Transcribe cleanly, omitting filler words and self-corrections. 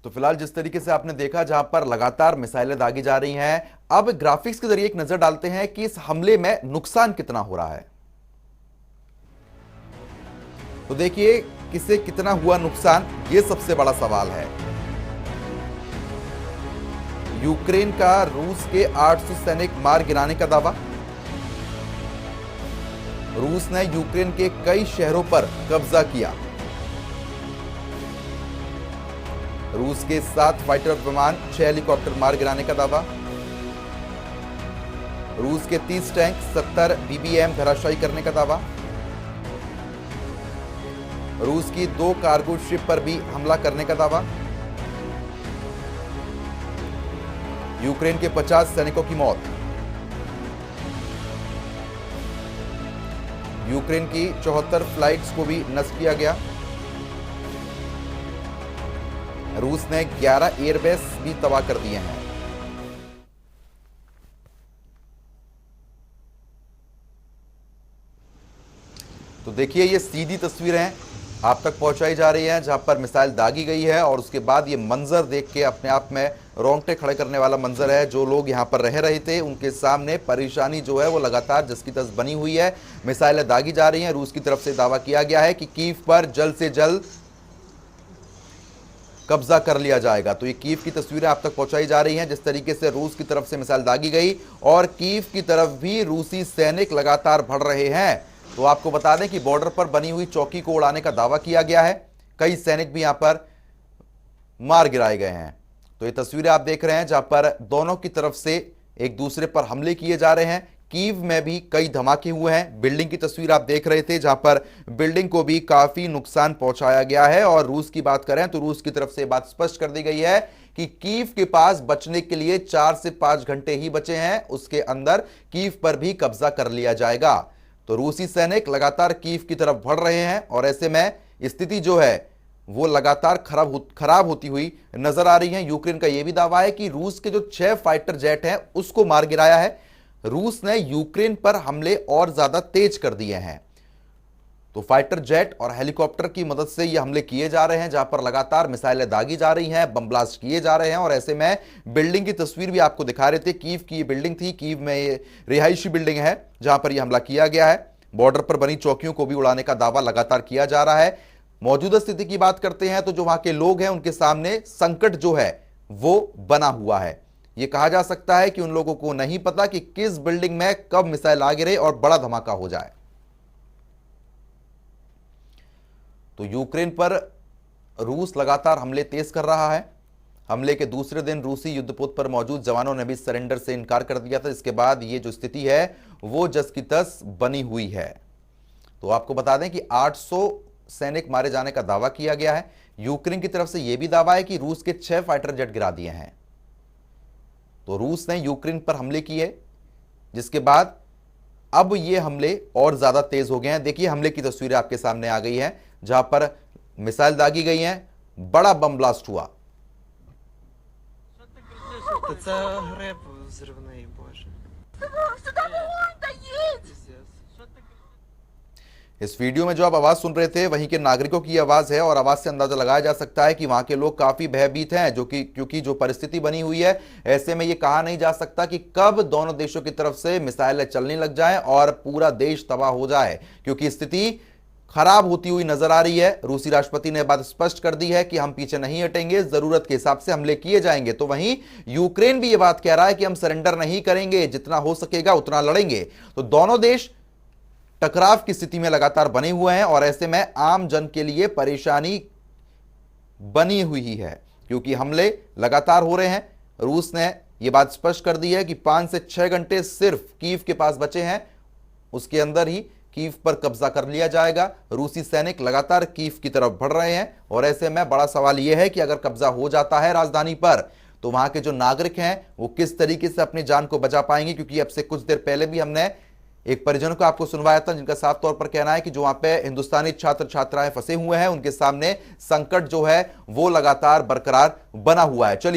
तो फिलहाल जिस तरीके से आपने देखा, जहां पर लगातार मिसाइलें दागी जा रही हैं, अब ग्राफिक्स के जरिए एक नजर डालते हैं कि इस हमले में नुकसान कितना हो रहा है। तो देखिए, किसे कितना हुआ नुकसान, यह सबसे बड़ा सवाल है। यूक्रेन का रूस के 800 सैनिक मार गिराने का दावा। रूस ने यूक्रेन के कई शहरों पर कब्जा किया। रूस के 7 फाइटर विमान, 6 हेलीकॉप्टर मार गिराने का दावा। रूस के 30 टैंक, 70 बीबीएम धराशायी करने का दावा। रूस की 2 कार्गो शिप पर भी हमला करने का दावा। यूक्रेन के 50 सैनिकों की मौत। यूक्रेन की 74 फ्लाइट्स को भी नष्ट किया गया। रूस ने 11 एयरबेस भी तबाह कर दिए हैं। तो देखिए, ये सीधी तस्वीरें आप तक पहुंचाई जा रही हैं, जहां पर मिसाइल दागी गई है और उसके बाद ये मंजर देख के अपने आप में रोंगटे खड़े करने वाला मंजर है। जो लोग यहां पर रह रहे थे, उनके सामने परेशानी जो है वो लगातार जस की तस बनी हुई है। मिसाइलें दागी जा रही हैं। रूस की तरफ से दावा किया गया है कि कीव पर जल्द से जल्द कब्जा कर लिया जाएगा। तो ये कीव की तस्वीरें आप तक पहुंचाई जा रही हैं, जिस तरीके से रूस की तरफ से मिसाइल दागी गई और कीव की तरफ भी रूसी सैनिक लगातार बढ़ रहे हैं। तो आपको बता दें कि बॉर्डर पर बनी हुई चौकी को उड़ाने का दावा किया गया है। कई सैनिक भी यहां पर मार गिराए गए हैं। तो ये तस्वीरें आप देख रहे हैं, जहां पर दोनों की तरफ से एक दूसरे पर हमले किए जा रहे हैं। कीव में भी कई धमाके हुए हैं। बिल्डिंग की तस्वीर आप देख रहे थे, जहां पर बिल्डिंग को भी काफी नुकसान पहुंचाया गया है। और रूस की बात करें तो रूस की तरफ से बात स्पष्ट कर दी गई है कि कीव के पास बचने के लिए 4 से 5 घंटे ही बचे हैं। उसके अंदर कीव पर भी कब्जा कर लिया जाएगा। तो रूसी सैनिक लगातार कीव की तरफ बढ़ रहे हैं और ऐसे में स्थिति जो है वो लगातार खराब होती हुई नजर आ रही है। यूक्रेन का यह भी दावा है कि रूस के जो 6 फाइटर जेट हैं उसको मार गिराया है। रूस ने यूक्रेन पर हमले और ज्यादा तेज कर दिए हैं। तो फाइटर जेट और हेलीकॉप्टर की मदद से ये हमले किए जा रहे हैं, जहां पर लगातार मिसाइलें दागी जा रही हैं, बम ब्लास्ट किए जा रहे हैं। और ऐसे में बिल्डिंग की तस्वीर भी आपको दिखा रहे थे। कीव की ये बिल्डिंग थी। कीव में ये रिहायशी बिल्डिंग है, जहां पर यह हमला किया गया है। बॉर्डर पर बनी चौकियों को भी उड़ाने का दावा लगातार किया जा रहा है। मौजूदा स्थिति की बात करते हैं तो जो वहां के लोग हैं, उनके सामने संकट जो है वो बना हुआ है। यह कहा जा सकता है कि उन लोगों को नहीं पता कि किस बिल्डिंग में कब मिसाइल आ गिरे और बड़ा धमाका हो जाए। तो यूक्रेन पर रूस लगातार हमले तेज कर रहा है। हमले के दूसरे दिन रूसी युद्धपोत पर मौजूद जवानों ने भी सरेंडर से इनकार कर दिया था। इसके बाद ये जो स्थिति है वो जस की तस बनी हुई है। तो आपको बता दें कि 800 सैनिक मारे जाने का दावा किया गया है। यूक्रेन की तरफ से यह भी दावा है कि रूस के 6 फाइटर जेट गिरा दिए हैं। तो रूस ने यूक्रेन पर हमले किए, जिसके बाद अब ये हमले और ज्यादा तेज हो गए हैं। देखिए, हमले की तस्वीरें आपके सामने आ गई हैं, जहां पर मिसाइल दागी गई हैं, बड़ा बम ब्लास्ट हुआ। Це гриб взривний, боже. Сюда вон, да едь! Пиздец. इस वीडियो में जो आप आवाज सुन रहे थे वहीं के नागरिकों की आवाज है और आवाज से अंदाजा लगाया जा सकता है कि वहां के लोग काफी भयभीत हैं, क्योंकि जो परिस्थिति बनी हुई है, ऐसे में ये कहा नहीं जा सकता कि कब दोनों देशों की तरफ से मिसाइलें चलने लग जाएं और पूरा देश तबाह हो जाए, क्योंकि स्थिति खराब होती हुई नजर आ रही है। रूसी राष्ट्रपति ने बात स्पष्ट कर दी है कि हम पीछे नहीं हटेंगे, जरूरत के हिसाब से हमले किए जाएंगे। तो वहीं यूक्रेन भी यह बात कह रहा है कि हम सरेंडर नहीं करेंगे, जितना हो सकेगा उतना लड़ेंगे। तो दोनों देश टकराव की स्थिति में लगातार बने हुए हैं और ऐसे में आम जन के लिए परेशानी बनी हुई ही है, क्योंकि हमले लगातार हो रहे हैं। रूस ने यह बात स्पष्ट कर दी है कि 5 से 6 घंटे सिर्फ कीव के पास बचे हैं, उसके अंदर ही कीव पर कब्जा कर लिया जाएगा। रूसी सैनिक लगातार कीव की तरफ बढ़ रहे हैं और ऐसे में बड़ा सवाल यह है कि अगर कब्जा हो जाता है राजधानी पर, तो वहां के जो नागरिक हैं वो किस तरीके से अपनी जान को बचा पाएंगे। क्योंकि अब से कुछ देर पहले भी हमने एक परिजन को आपको सुनवाया था, जिनका साफ तौर पर कहना है कि जो वहां पे हिंदुस्तानी छात्र छात्राएं फंसे हुए हैं, उनके सामने संकट जो है वो लगातार बरकरार बना हुआ है। चलिए